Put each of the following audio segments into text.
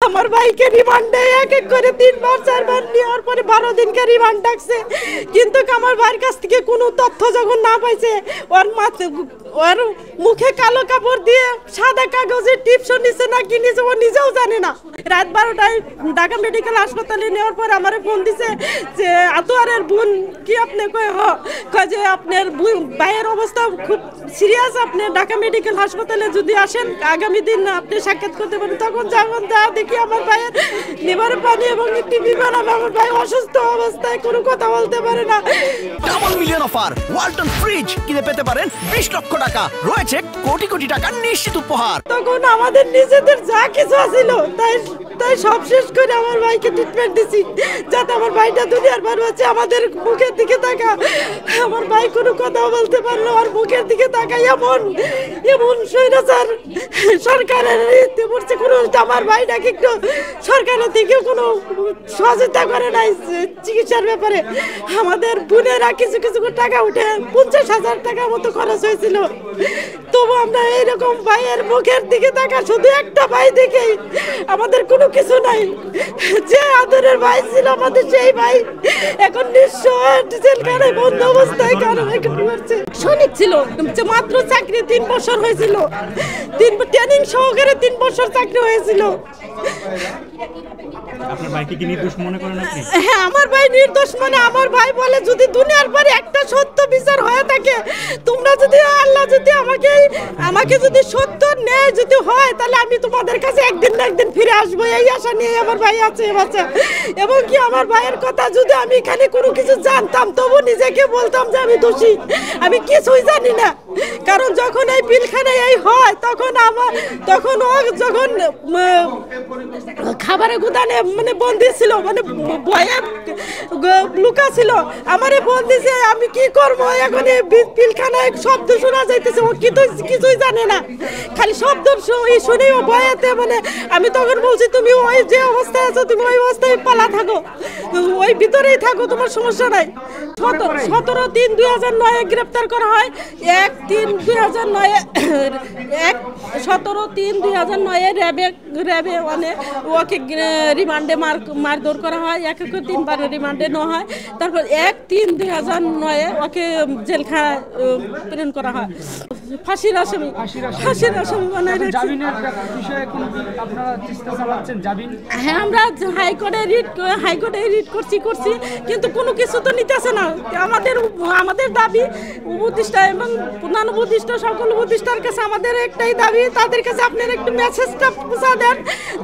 আমার ভাইকে রিমান্ডে এক এক করে 3বার 4বার নেওয়ার পরে 12 দিনকে রিমান্ড ডাকছে, কিন্তু আমার ভাইয়ের কাছ থেকে কোনো তথ্য যখন না পাইছে, ওর মুখে কালো কাপড় দিয়ে সাদা কাগজে টিপসও নিছে না কি নিছে ও নিজেও জানে না। রাত 12টায় ঢাকা মেডিকেল হাসপাতালে নেওয়ার পর আমারে ফোন দিছে যে আতোয়ারের বোন কি আপনি কয় যে আপনার ভাইয়ের অবস্থা খুব সিরিয়াস, আপনি ঢাকা মেডিকেল হাসপাতালে যদি আসেন আগামী দিন আপনি সাক্ষাৎ করতে পারেন। তখন যখন যা দেখি আমার ভাইয়ের লিভার পানি এবং টিবি বানাবে, আমার ভাই অসুস্থ অবস্থায় কোনো কথা বলতে পারে না। Double million offer Walton fridge কিনে পেতে পারেন 20 লক্ষ টাকা, রয়েছে কোটি কোটি টাকার নিশ্চিত উপহার। তখন আমাদের নিজেদের যা কিছু ছিল তাই সব শেষ করে আমার ভাইকে ট্রিটমেন্ট দিছি, যাতে আমার ভাইটা দুনিয়ার বার হচ্ছে। আমাদের মুখের দিকে তাকা, আমার ভাই কোনো কথা বলতে পারলো, আর মুখের দিকে তাকাই এমন স্বৈরাচার সরকারের পড়ছে। কোনো আমার ভাইটাকে একটু সরকারের থেকে কোনো সহযোগিতা করে নাই চিকিৎসার ব্যাপারে। আমাদের বোনেরা কিছু কিছু টাকা উঠে 50,000 টাকার মতো খরচ হয়েছিল, তবু আমরা এইরকম ভাইয়ের মুখের দিকে তাকা, শুধু একটা ভাই দেখেই আমাদের কোনো কিছু নাই। যে আদরের ভাই ছিল আমাদের, সেই ভাই এখন নিঃস্ব জেলখানায় বন্ধ অবস্থায়। কারণ সৈনিক ছিল, মাত্র চাকরি 3 বছর হয়েছিল, ট্রেনিং সহকারে 3 বছর চাকরি হয়েছিল। আপনার ভাইকে কি নির্দোষ মনে করেন আপনি? হ্যাঁ, আমার ভাই নির্দোষ। মানে আমার ভাই বলে যদি দুনিয়ার পরে একটা সত্য বিচার হয়ে থাকে, তোমরা যদি আল্লাহ যদি আমাকে যদি সত্য ন্যায় যদি হয়, তাহলে আমি তোমাদের কাছে একদিন না একদিন ফিরে আসবো, এই আশা নিয়ে আমার ভাই আছে বাচ্চা। এবং কি আমার ভাইয়ের কথা যদি আমি এখানে কোনো কিছু জানতাম, তবু নিজেকে বলতাম যে আমি দোষী, আমি কিছুই জানি না। কারণ যখন এই পিলখানায় এই হয়, তখন ও যখন খাবারের গুদানে মানে বন্দি ছিল, মানে ভয়ে লুকা ছিল, আমারে বন্দিছে। আমি কি করবো এখন? পিলখানায় শব্দ শোনা যাইতেছে, ও কিছুই জানে না, খালি শব্দ শুনে ও ভয়েতে। মানে আমি তখন বলছি, তুমি ওই যে অবস্থায় আছো, তুমি ওই অবস্থায় পালা থাকো, ওই ভিতরেই থাকো, তোমার সমস্যা নাই। 17/3/2009 গ্রেপ্তার করা হয়। 17/3/2009 র্যাবে ওকে রিমান্ডে মারধর করা হয়, 3বার রিমান্ডে নেওয়া হয়। তারপর 1/3/2009 ওকে জেলখানায় প্রেরণ করা হয়। ফাঁসির আসামি বানায় রাখছে। হ্যাঁ, আমরা হাইকোর্টে রিট করছি, কিন্তু কোনো কিছু তো নিতেছে না। আমাদের দাবি উপদেষ্টা এবং প্রধান উপদেষ্টা, সকল উপদেষ্টার কাছে আমাদের একটাই দাবি, তাদের কাছে আপনারা একটু মেসেজটা পৌঁছা দেন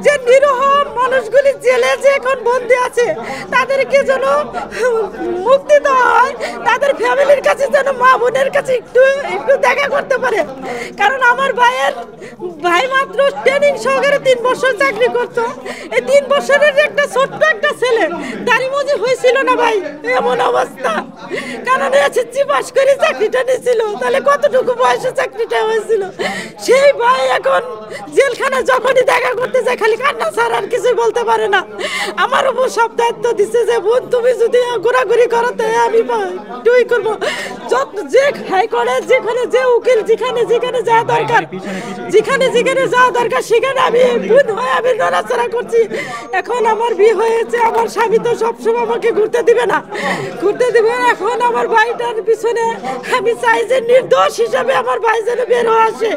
যে নিরীহ মানুষগুলি জেলে যে এখন বন্দী আছে, তাদেরকে যেন মুক্তি দেওয়া হয়, তাদের ফ্যামিলির কাছে যেন, মা বোনের কাছে একটু দেখা করতে পারে। কারণ আমার ভাই মাত্র ট্রেনিং সহকারে 3 বছর চাকরি করতো। এই 3 বছরের একটা ছোট্ট একটা ছেলে দাড়ি মজি হয়েছিল না ভাই, এমন অবস্থা। কারণ এসএসসি পাস করে চাকরিটা নিয়েছিল, তাহলে কতটুকু বয়সে চাকরিটা হয়েছিল। সেই ভাই এখন জেলখানা যখনই দেখা করতে যায়, খালি কান্না ছাড়া আর কিছুই বলতে পারে না। আমার উপর সব দায়িত্ব দিচ্ছে যে বোন, তুমি যদি ঘোরাঘুরি করো তো আমি টুই করবো। যে হাইকোর্টে যেখানে যে উকিল যেখানে যাওয়া দরকার, যেখানে যাওয়া দরকার, সেখানে আমি বোন হয়ে আমি নড়াচড়া করছি। এখন আমার বিয়ে হয়েছে, আমার স্বামী তো সবসময় আমাকে ঘুরতে দিবে না। এখন আমার ভাইটার পিছনে আমি চাই যে নির্দোষ হিসাবে আমার ভাই যেন বের হয়ে আসে।